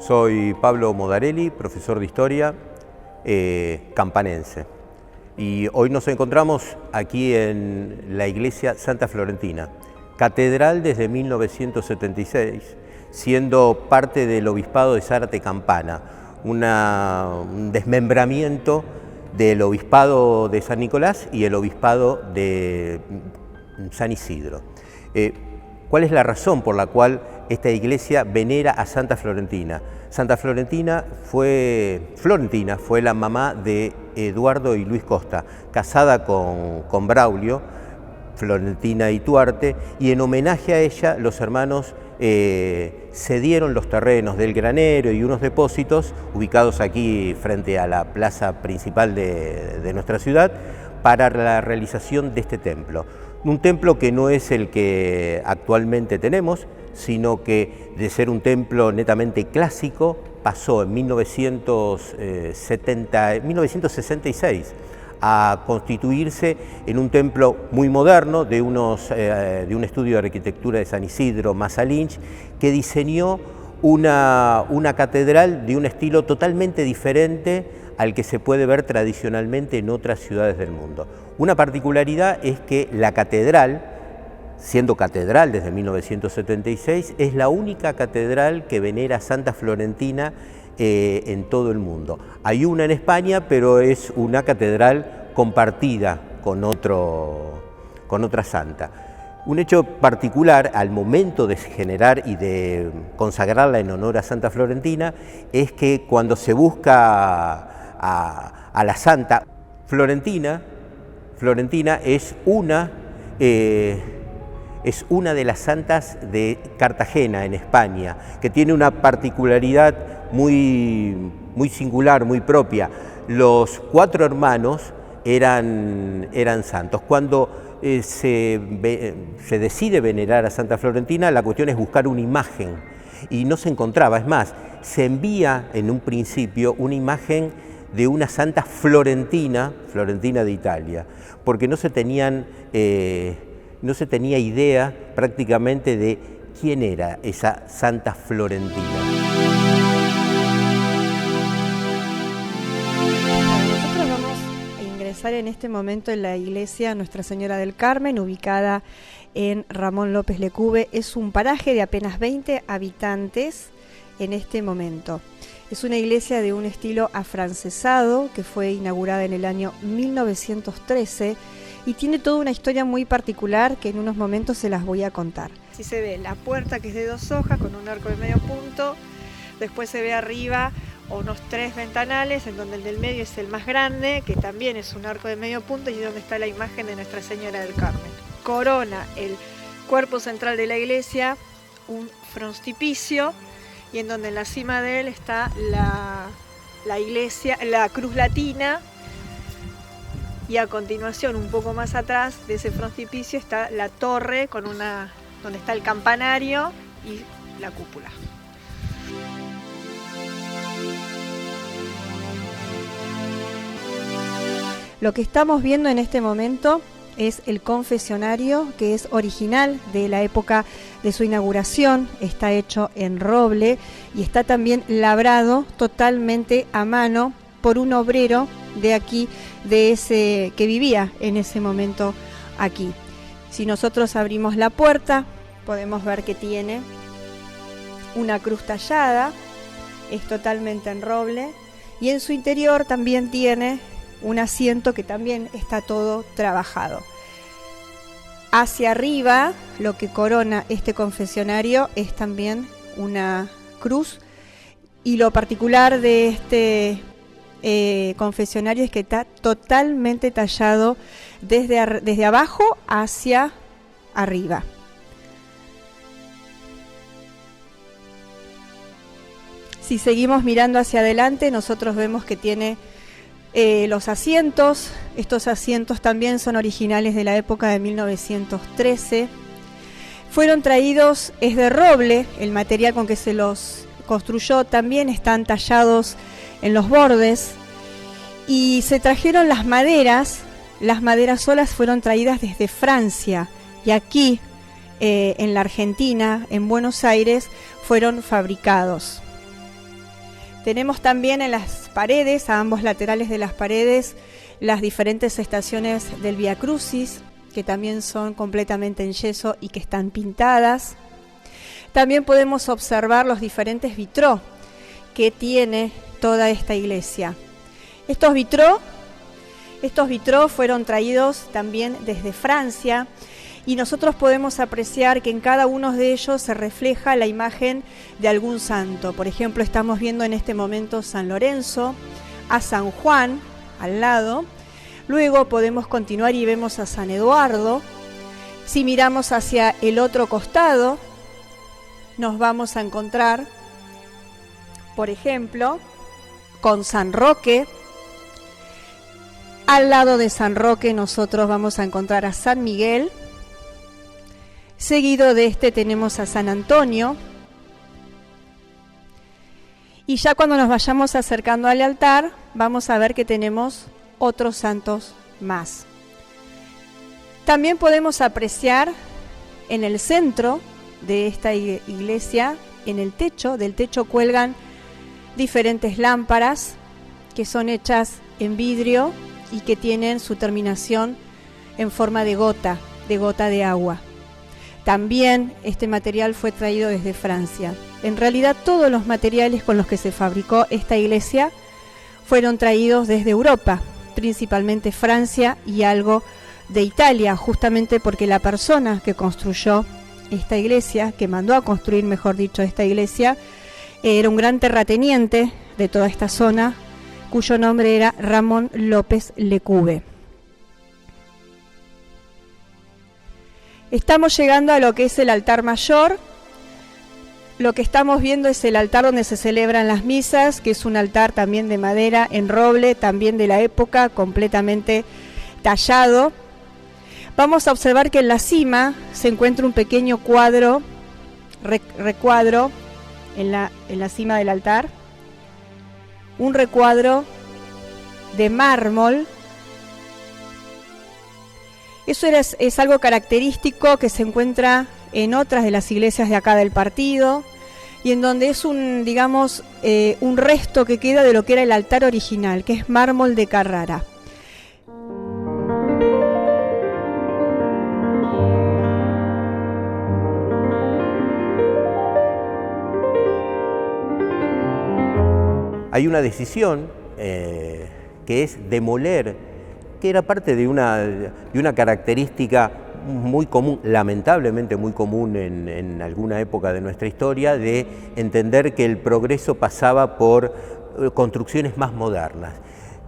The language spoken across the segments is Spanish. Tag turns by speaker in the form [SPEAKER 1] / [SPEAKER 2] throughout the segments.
[SPEAKER 1] Soy Pablo Modarelli, profesor de Historia campanense. Y hoy nos encontramos aquí en la iglesia Santa Florentina, catedral desde 1976, siendo parte del obispado de Zárate-Campana, un desmembramiento del obispado de San Nicolás y el obispado de San Isidro. ¿Cuál es la razón por la cual esta iglesia venera a Santa Florentina? Florentina fue la mamá de Eduardo y Luis Costa, casada con Braulio, Florentina y Tuarte, y en homenaje a ella los hermanos cedieron los terrenos del granero y unos depósitos ubicados aquí frente a la plaza principal de nuestra ciudad para la realización de este templo. Un templo que no es el que actualmente tenemos, sino que de ser un templo netamente clásico pasó en 1966 a constituirse en un templo muy moderno de un estudio de arquitectura de San Isidro, Masalinch, que diseñó una catedral de un estilo totalmente diferente al que se puede ver tradicionalmente en otras ciudades del mundo. Una particularidad es que la catedral, siendo catedral desde 1976, es la única catedral que venera a Santa Florentina en todo el mundo. Hay una en España, pero es una catedral compartida con otra santa. Un hecho particular al momento de generar y de consagrarla en honor a Santa Florentina es que cuando se busca a la santa, Florentina es una de las santas de Cartagena, en España, que tiene una particularidad muy singular, muy propia. Los 4 hermanos eran santos. Cuando se decide venerar a Santa Florentina, la cuestión es buscar una imagen, y no se encontraba. Es más, se envía en un principio una imagen de una santa florentina de Italia, porque no se tenía idea prácticamente de quién era esa santa florentina.
[SPEAKER 2] Nosotros vamos a ingresar en este momento en la iglesia Nuestra Señora del Carmen, ubicada en Ramón López Lecube. Es un paraje de apenas 20 habitantes en este momento. Es una iglesia de un estilo afrancesado que fue inaugurada en el año 1913 y tiene toda una historia muy particular que en unos momentos se las voy a contar. Así se ve la puerta, que es de 2 hojas con un arco de medio punto. Después se ve arriba unos 3 ventanales, en donde el del medio es el más grande, que también es un arco de medio punto, y donde está la imagen de Nuestra Señora del Carmen. Corona el cuerpo central de la iglesia un frontispicio, y en donde en la cima de él está la iglesia, la cruz latina, y a continuación, un poco más atrás de ese frontispicio, está la torre donde está el campanario y la cúpula. Lo que estamos viendo en este momento es el confesionario, que es original de la época de su inauguración. Está hecho en roble y está también labrado totalmente a mano por un obrero de aquí, que vivía en ese momento aquí. Si nosotros abrimos la puerta, podemos ver que tiene una cruz tallada, es totalmente en roble, y en su interior también tiene un asiento que también está todo trabajado. Hacia arriba, lo que corona este confesionario es también una cruz, y lo particular de este confesionario es que está totalmente tallado desde abajo hacia arriba. Si seguimos mirando hacia adelante, nosotros vemos que tiene los asientos. Estos asientos también son originales de la época de 1913. Fueron traídos, es de roble, el material con que se los construyó, también están tallados en los bordes, y se trajeron las maderas solas fueron traídas desde Francia, y aquí en la Argentina, en Buenos Aires, fueron fabricados. Tenemos también en las paredes, a ambos laterales de las paredes, las diferentes estaciones del Vía Crucis, que también son completamente en yeso y que están pintadas. También podemos observar los diferentes vitrós que tiene toda esta iglesia. Estos vitrós fueron traídos también desde Francia, y nosotros podemos apreciar que en cada uno de ellos se refleja la imagen de algún santo. Por ejemplo, estamos viendo en este momento San Lorenzo, a San Juan al lado. Luego podemos continuar y vemos a San Eduardo. Si miramos hacia el otro costado, nos vamos a encontrar, por ejemplo, con San Roque. Al lado de San Roque nosotros vamos a encontrar a San Miguel. Seguido de este tenemos a San Antonio. Y ya cuando nos vayamos acercando al altar, vamos a ver que tenemos otros santos más. También podemos apreciar en el centro de esta iglesia, en el techo, del techo cuelgan diferentes lámparas que son hechas en vidrio y que tienen su terminación en forma de gota de agua. También este material fue traído desde Francia. En realidad todos los materiales con los que se fabricó esta iglesia fueron traídos desde Europa, principalmente Francia y algo de Italia, justamente porque la persona que construyó esta iglesia, que mandó a construir, mejor dicho, esta iglesia, era un gran terrateniente de toda esta zona, cuyo nombre era Ramón López Lecube. Estamos llegando a lo que es el altar mayor. Lo que estamos viendo es el altar donde se celebran las misas, que es un altar también de madera, en roble, también de la época, completamente tallado. Vamos a observar que en la cima se encuentra un pequeño cuadro, recuadro en la cima del altar. Un recuadro de mármol. Eso es algo característico que se encuentra en otras de las iglesias de acá del partido, y en donde es un resto que queda de lo que era el altar original, que es mármol de Carrara.
[SPEAKER 1] Hay una decisión que es demoler, que era parte de una característica muy común, lamentablemente muy común en alguna época de nuestra historia, de entender que el progreso pasaba por construcciones más modernas.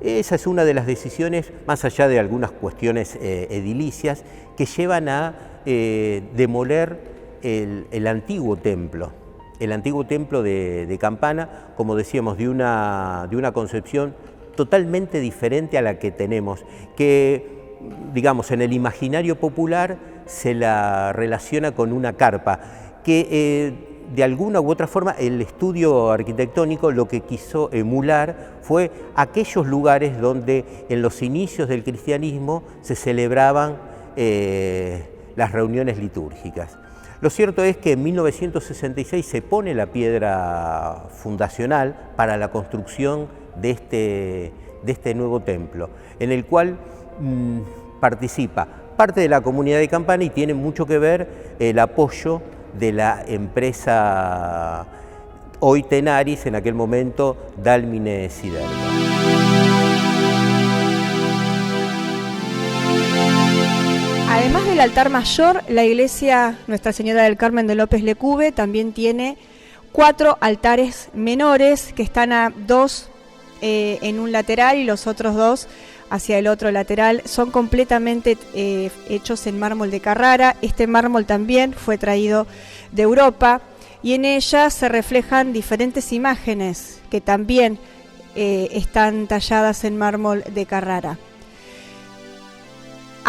[SPEAKER 1] Esa es una de las decisiones, más allá de algunas cuestiones edilicias, que llevan a demoler el antiguo templo. El antiguo templo de Campana, como decíamos, de una concepción totalmente diferente a la que tenemos, que, digamos, en el imaginario popular se la relaciona con una carpa, que de alguna u otra forma el estudio arquitectónico lo que quiso emular fue aquellos lugares donde en los inicios del cristianismo se celebraban las reuniones litúrgicas. Lo cierto es que en 1966 se pone la piedra fundacional para la construcción de este nuevo templo, en el cual participa parte de la comunidad de Campana y tiene mucho que ver el apoyo de la empresa hoy Tenaris, en aquel momento Dálmine Siderga.
[SPEAKER 2] Además del altar mayor, la iglesia Nuestra Señora del Carmen de López Lecube también tiene 4 altares menores que están a 2 en un lateral y los otros 2 hacia el otro lateral. Son completamente hechos en mármol de Carrara. Este mármol también fue traído de Europa y en ella se reflejan diferentes imágenes que también están talladas en mármol de Carrara.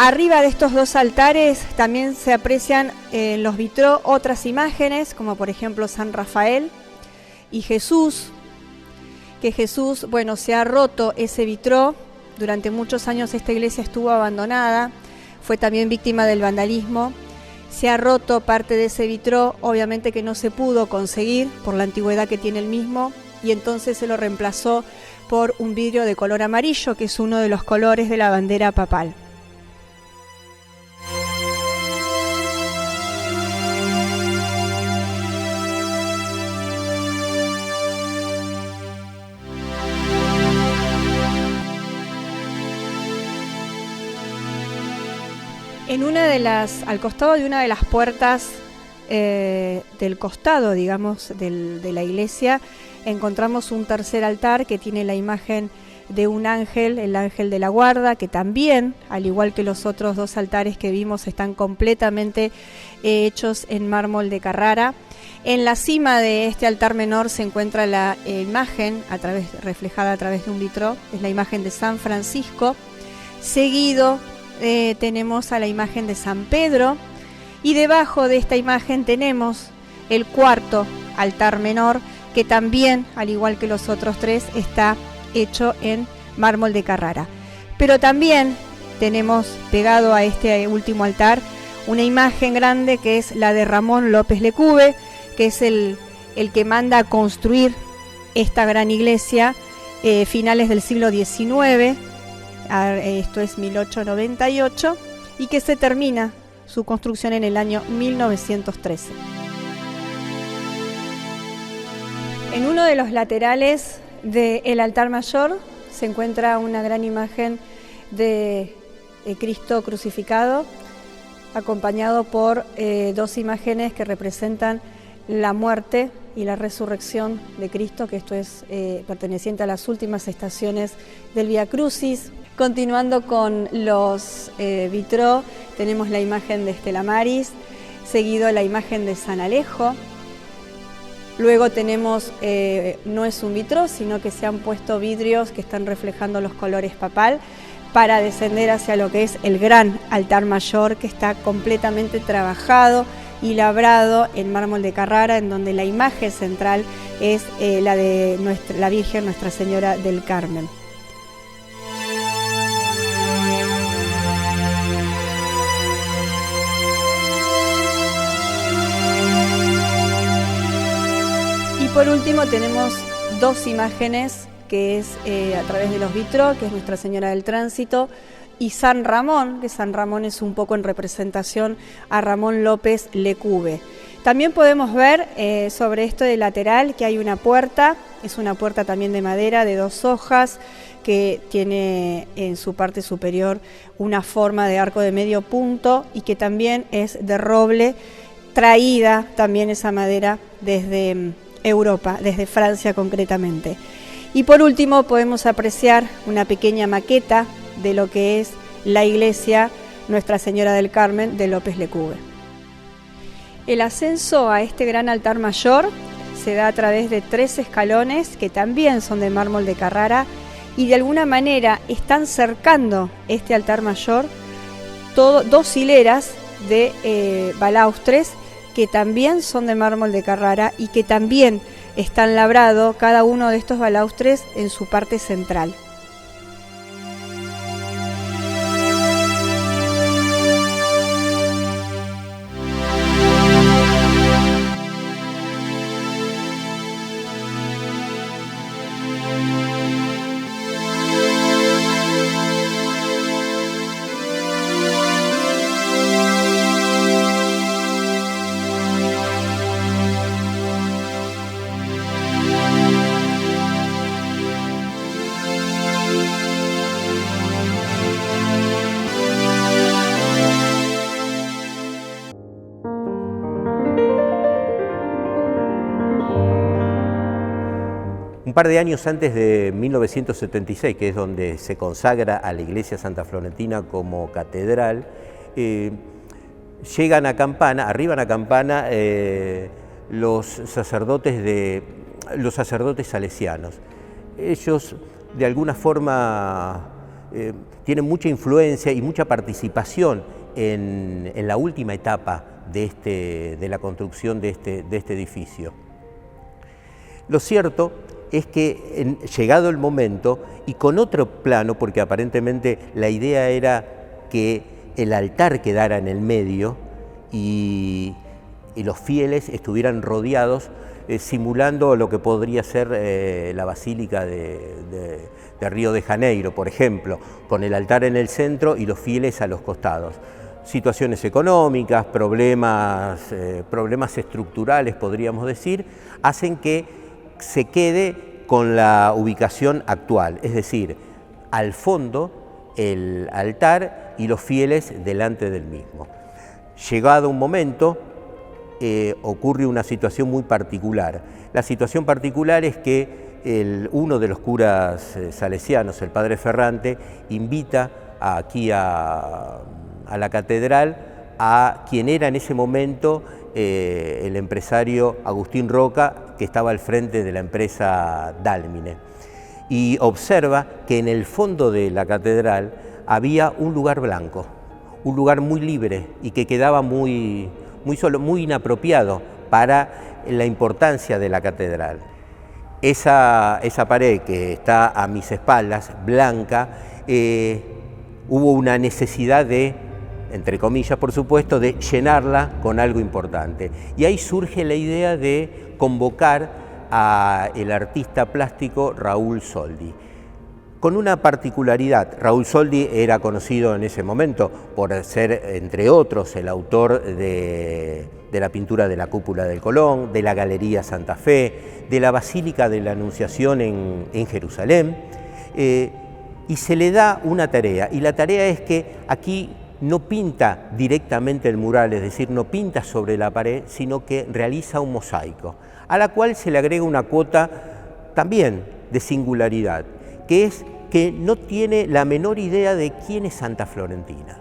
[SPEAKER 2] Arriba de estos 2 altares también se aprecian en los vitrós otras imágenes, como por ejemplo San Rafael y Jesús, que Jesús, bueno, se ha roto ese vitró. Durante muchos años esta iglesia estuvo abandonada, fue también víctima del vandalismo. Se ha roto parte de ese vitró, obviamente que no se pudo conseguir por la antigüedad que tiene el mismo, y entonces se lo reemplazó por un vidrio de color amarillo, que es uno de los colores de la bandera papal. Al costado de una de las puertas del costado, digamos, de la iglesia, encontramos un tercer altar que tiene la imagen de un ángel, el ángel de la guarda, que también, al igual que los otros dos altares que vimos, están completamente hechos en mármol de Carrara. En la cima de este altar menor se encuentra la imagen reflejada a través de un vitró, es la imagen de San Francisco. Seguido tenemos a la imagen de San Pedro, y debajo de esta imagen tenemos el cuarto altar menor, que también, al igual que los otros tres, está hecho en mármol de Carrara. Pero también tenemos pegado a este último altar una imagen grande que es la de Ramón López Lecube, que es el que manda a construir esta gran iglesia finales del siglo XIX, esto es 1898, y que se termina su construcción en el año 1913. En uno de los laterales del altar mayor se encuentra una gran imagen de Cristo crucificado, acompañado por dos imágenes que representan la muerte y la resurrección de Cristo, que esto es perteneciente a las últimas estaciones del Vía Crucis. Continuando con los vitró, tenemos la imagen de Stella Maris, seguido la imagen de San Alejo. Luego tenemos, no es un vitró, sino que se han puesto vidrios que están reflejando los colores papal para descender hacia lo que es el gran altar mayor, que está completamente trabajado y labrado en mármol de Carrara, en donde la imagen central es la de la Virgen Nuestra Señora del Carmen. Por último tenemos dos imágenes, que es a través de los vitró, que es Nuestra Señora del Tránsito, y San Ramón, que San Ramón es un poco en representación a Ramón López Lecube. También podemos ver sobre esto de lateral que hay una puerta, es una puerta también de madera de 2 hojas, que tiene en su parte superior una forma de arco de medio punto y que también es de roble, traída también esa madera desde Europa, desde Francia concretamente. Y por último podemos apreciar una pequeña maqueta de lo que es la iglesia Nuestra Señora del Carmen de López Lecube. El ascenso a este gran altar mayor se da a través de 3 escalones que también son de mármol de Carrara y de alguna manera están cercando este altar mayor 2 hileras de balaustres que también son de mármol de Carrara y que también están labrados cada uno de estos balaustres en su parte central.
[SPEAKER 1] Un par de años antes de 1976, que es donde se consagra a la iglesia Santa Florentina como catedral, arriban a Campana los sacerdotes salesianos. Ellos de alguna forma tienen mucha influencia y mucha participación en la última etapa de la construcción de este edificio. Lo cierto es que llegado el momento y con otro plano, porque aparentemente la idea era que el altar quedara en el medio y los fieles estuvieran rodeados, simulando lo que podría ser la Basílica de Río de Janeiro, por ejemplo, con el altar en el centro y los fieles a los costados. Situaciones económicas, problemas estructurales, podríamos decir, hacen que se quede con la ubicación actual, es decir, al fondo el altar y los fieles delante del mismo. Llegado un momento, ocurre una situación muy particular. La situación particular es que uno de los curas salesianos, el padre Ferrante, invita aquí a la catedral a quien era en ese momento el empresario Agustín Roca, que estaba al frente de la empresa Dálmine, y observa que en el fondo de la catedral había un lugar blanco, un lugar muy libre y que quedaba muy solo, muy inapropiado para la importancia de la catedral. Esa pared que está a mis espaldas, blanca, hubo una necesidad de, entre comillas por supuesto, de llenarla con algo importante. Y ahí surge la idea de convocar al artista plástico Raúl Soldi. Con una particularidad, Raúl Soldi era conocido en ese momento por ser, entre otros, el autor de la pintura de la Cúpula del Colón, de la Galería Santa Fe, de la Basílica de la Anunciación en Jerusalén, y se le da una tarea, y la tarea es que aquí no pinta directamente el mural, es decir, no pinta sobre la pared, sino que realiza un mosaico, a la cual se le agrega una cuota también de singularidad, que es que no tiene la menor idea de quién es Santa Florentina,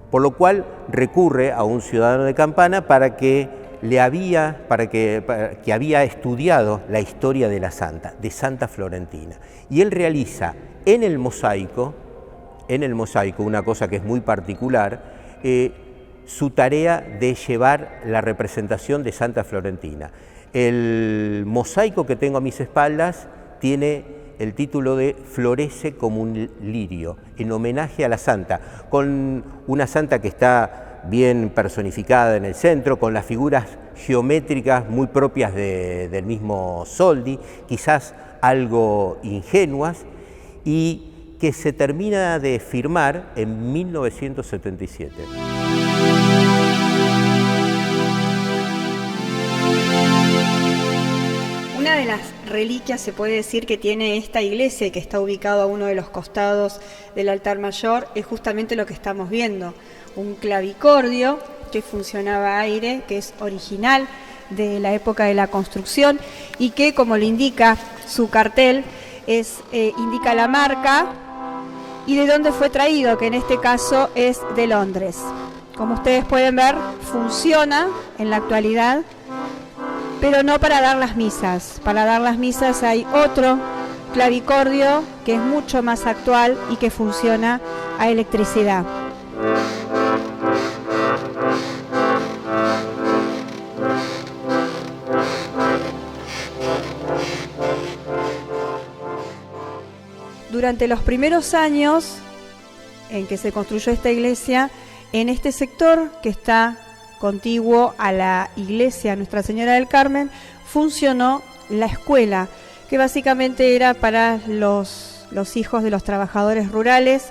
[SPEAKER 1] por lo cual recurre a un ciudadano de Campana que había estudiado la historia de la santa, de Santa Florentina, y él realiza en el mosaico, una cosa que es muy particular, su tarea de llevar la representación de Santa Florentina. El mosaico que tengo a mis espaldas tiene el título de Florece como un lirio, en homenaje a la santa, con una santa que está bien personificada en el centro, con las figuras geométricas muy propias del mismo Soldi, quizás algo ingenuas, y que se termina de firmar en 1977.
[SPEAKER 2] Una de las reliquias, se puede decir, que tiene esta iglesia y que está ubicado a uno de los costados del altar mayor es justamente lo que estamos viendo, un clavicordio que funcionaba a aire, que es original de la época de la construcción y que, como le indica su cartel, indica la marca y de dónde fue traído, que en este caso es de Londres. Como ustedes pueden ver, funciona en la actualidad, pero no para dar las misas. Para dar las misas hay otro clavicordio que es mucho más actual y que funciona a electricidad. Durante los primeros años en que se construyó esta iglesia, en este sector que está contiguo a la iglesia Nuestra Señora del Carmen, funcionó la escuela, que básicamente era para los hijos de los trabajadores rurales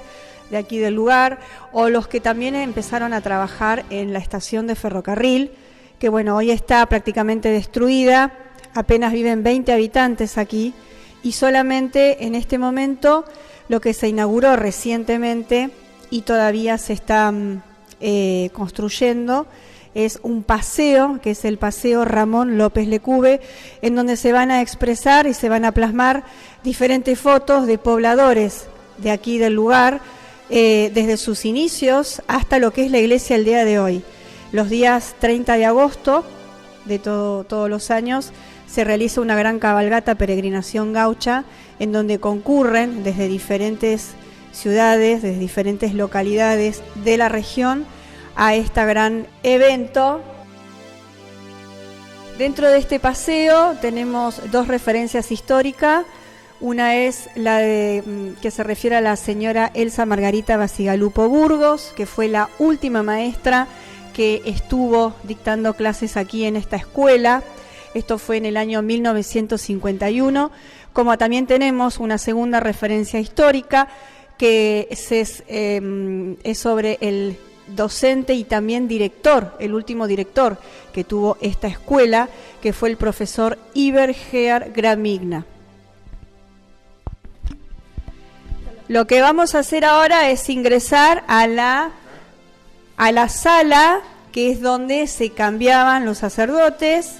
[SPEAKER 2] de aquí del lugar, o los que también empezaron a trabajar en la estación de ferrocarril, que bueno, hoy está prácticamente destruida, apenas viven 20 habitantes aquí, y solamente en este momento lo que se inauguró recientemente y todavía se está construyendo es un paseo, que es el Paseo Ramón López Lecube, en donde se van a expresar y se van a plasmar diferentes fotos de pobladores de aquí del lugar, desde sus inicios hasta lo que es la iglesia el día de hoy. Los días 30 de agosto de todos los años se realiza una gran cabalgata peregrinación gaucha, en donde concurren desde diferentes ciudades, desde diferentes localidades de la región, a este gran evento. Dentro de este paseo tenemos dos referencias históricas. Una es la que se refiere a la señora Elsa Margarita Basigalupo Burgos, que fue la última maestra que estuvo dictando clases aquí en esta escuela. Esto fue en el año 1951, como también tenemos una segunda referencia histórica que es sobre el docente y también director, el último director que tuvo esta escuela, que fue el profesor Iber Gear Gramigna. Lo que vamos a hacer ahora es ingresar a la sala, que es donde se cambiaban los sacerdotes.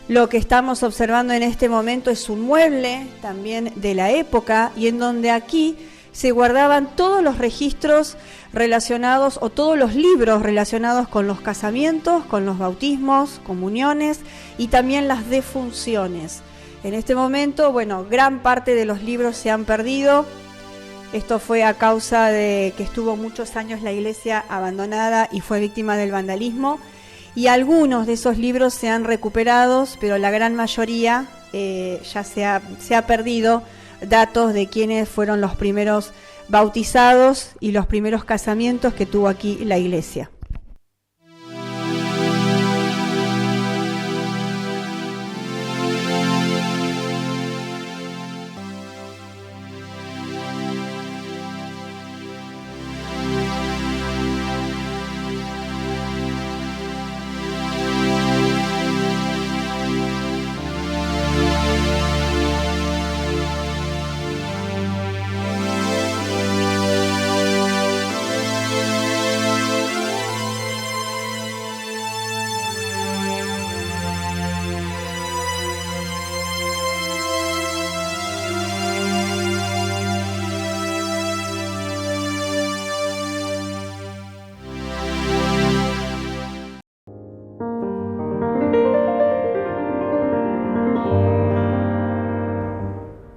[SPEAKER 2] Lo que estamos observando en este momento es un mueble también de la época, y en donde aquí se guardaban todos los registros relacionados o todos los libros relacionados con los casamientos, con los bautismos, comuniones y también las defunciones. En este momento, bueno, gran parte de los libros se han perdido. Esto fue a causa de que estuvo muchos años la iglesia abandonada y fue víctima del vandalismo. Y algunos de esos libros se han recuperado, pero la gran mayoría ya se ha perdido datos de quiénes fueron los primeros bautizados y los primeros casamientos que tuvo aquí la iglesia.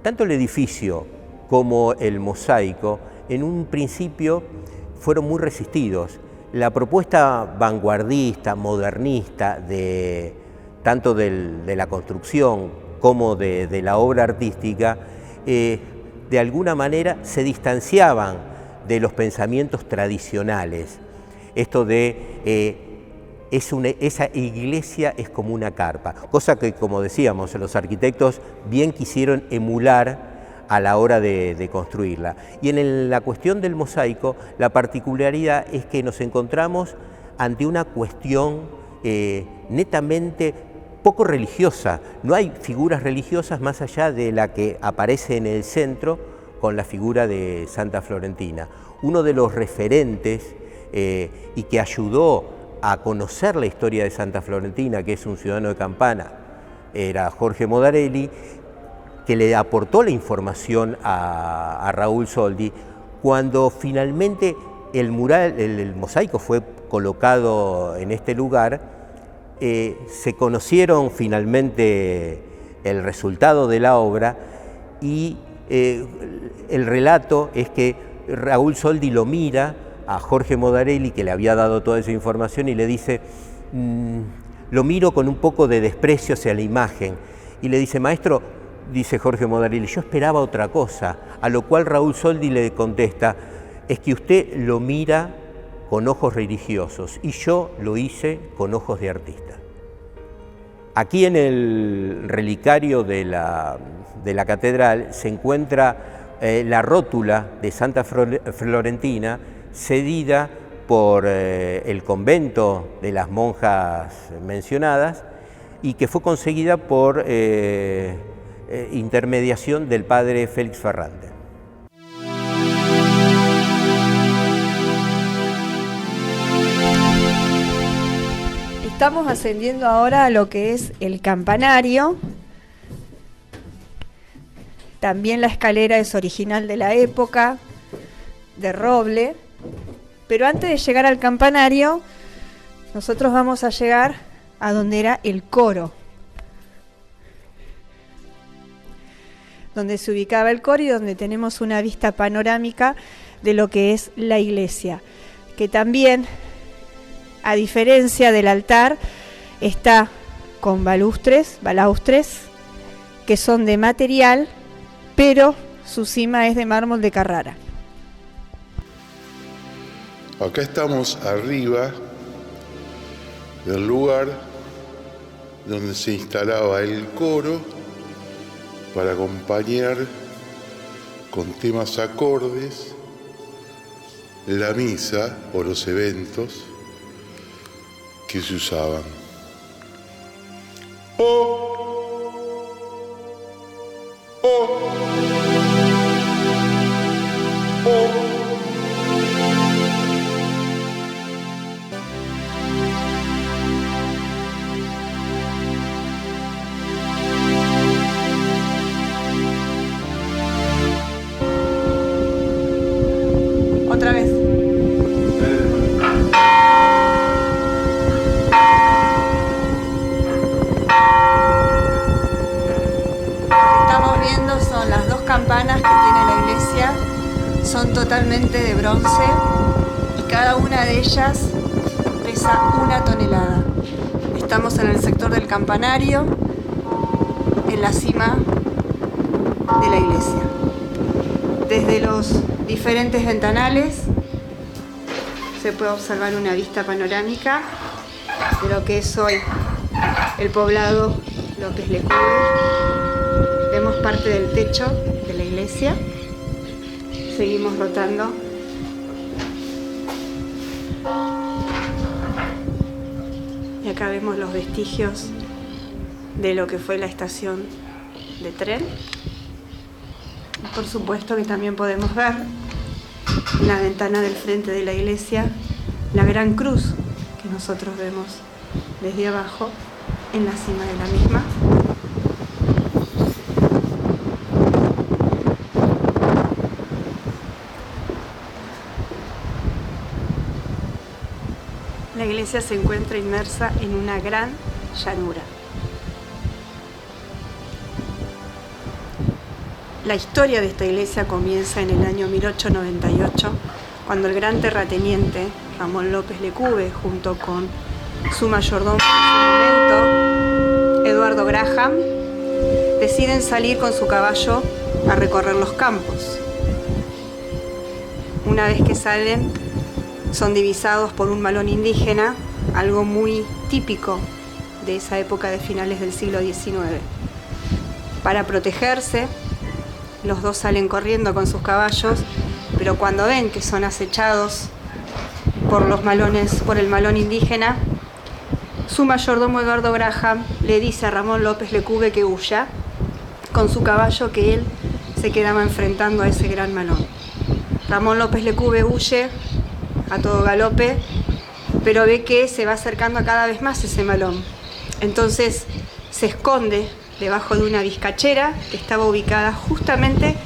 [SPEAKER 1] Tanto el edificio como el mosaico en un principio fueron muy resistidos. La propuesta vanguardista, modernista, tanto de la construcción como de la obra artística, de alguna manera se distanciaban de los pensamientos tradicionales. Esto de esa iglesia es como una carpa, cosa que, como decíamos, los arquitectos bien quisieron emular a la hora de construirla. Y en la cuestión del mosaico, la particularidad es que nos encontramos ante una cuestión netamente poco religiosa. No hay figuras religiosas más allá de la que aparece en el centro con la figura de Santa Florentina. Uno de los referentes y que ayudó a conocer la historia de Santa Florentina, que es un ciudadano de Campana, era Jorge Modarelli, que le aportó la información a Raúl Soldi. Cuando finalmente el mosaico fue colocado en este lugar, se conocieron finalmente el resultado de la obra y el relato es que Raúl Soldi lo mira a Jorge Modarelli, que le había dado toda esa información, y le dice, lo miro con un poco de desprecio hacia la imagen, y le dice, maestro, dice Jorge Modarelli, yo esperaba otra cosa, a lo cual Raúl Soldi le contesta, es que usted lo mira con ojos religiosos, y yo lo hice con ojos de artista. Aquí en el relicario de la catedral se encuentra la rótula de Santa Florentina, cedida por el convento de las monjas mencionadas y que fue conseguida por intermediación del padre Félix Ferrante.
[SPEAKER 2] Estamos ascendiendo ahora a lo que es el campanario. También la escalera es original de la época, de roble. Pero antes de llegar al campanario, nosotros vamos a llegar a donde era el coro, donde se ubicaba el coro y donde tenemos una vista panorámica de lo que es la iglesia, que también, a diferencia del altar, está con balaustres, que son de material, pero su cima es de mármol de Carrara.
[SPEAKER 3] Acá estamos arriba del lugar donde se instalaba el coro para acompañar con temas acordes la misa o los eventos que se usaban.
[SPEAKER 2] Otra vez. Estamos viendo son las dos campanas que tiene la iglesia, son totalmente de bronce y cada una de ellas pesa 1 tonelada. Estamos en el sector del campanario, en la cima de la iglesia. Desde los diferentes ventanales se puede observar una vista panorámica de lo que es hoy el poblado López Lecube. Vemos parte del techo de la iglesia. Seguimos rotando. Y acá vemos los vestigios de lo que fue la estación de tren. Por supuesto que también podemos ver en la ventana del frente de la iglesia la gran cruz que nosotros vemos desde abajo en la cima de la misma. La iglesia se encuentra inmersa en una gran llanura. La historia de esta iglesia comienza en el año 1898, cuando el gran terrateniente Ramón López Lecube, junto con su mayordomo en ese momento, Eduardo Graham, deciden salir con su caballo a recorrer los campos. Una vez que salen, son divisados por un malón indígena, algo muy típico de esa época de finales del siglo XIX. Para protegerse, los dos salen corriendo con sus caballos, pero cuando ven que son acechados por los malones, por el malón indígena, su mayordomo Eduardo Graham le dice a Ramón López Lecube que huya con su caballo, que él se quedaba enfrentando a ese gran malón. Ramón López Lecube huye a todo galope, pero ve que se va acercando cada vez más ese malón. Entonces se esconde debajo de una vizcachera que estaba ubicada justamente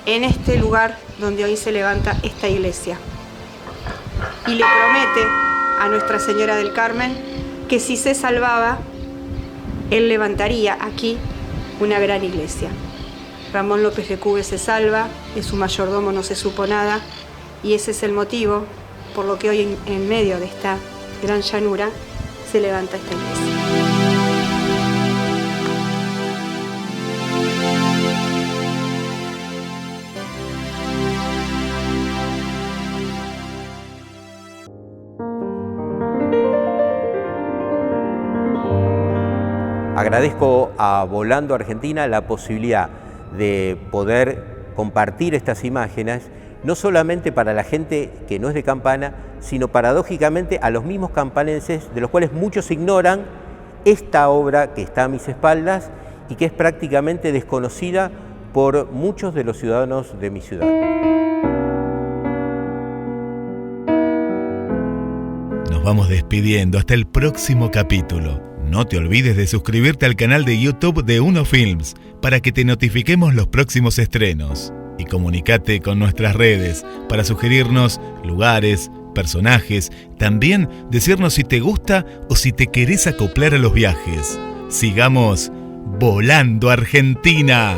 [SPEAKER 2] en este lugar donde hoy se levanta esta iglesia. Y le promete a Nuestra Señora del Carmen que si se salvaba, él levantaría aquí una gran iglesia. Ramón López Lecube se salva, de su mayordomo no se supo nada, y ese es el motivo por lo que hoy en medio de esta gran llanura se levanta esta iglesia.
[SPEAKER 1] Agradezco a Volando Argentina la posibilidad de poder compartir estas imágenes, no solamente para la gente que no es de Campana, sino paradójicamente a los mismos campanenses, de los cuales muchos ignoran esta obra que está a mis espaldas y que es prácticamente desconocida por muchos de los ciudadanos de mi ciudad.
[SPEAKER 4] Nos vamos despidiendo hasta el próximo capítulo. No te olvides de suscribirte al canal de YouTube de Uno Films para que te notifiquemos los próximos estrenos. Y comunicate con nuestras redes para sugerirnos lugares, personajes, también decirnos si te gusta o si te querés acoplar a los viajes. Sigamos volando Argentina.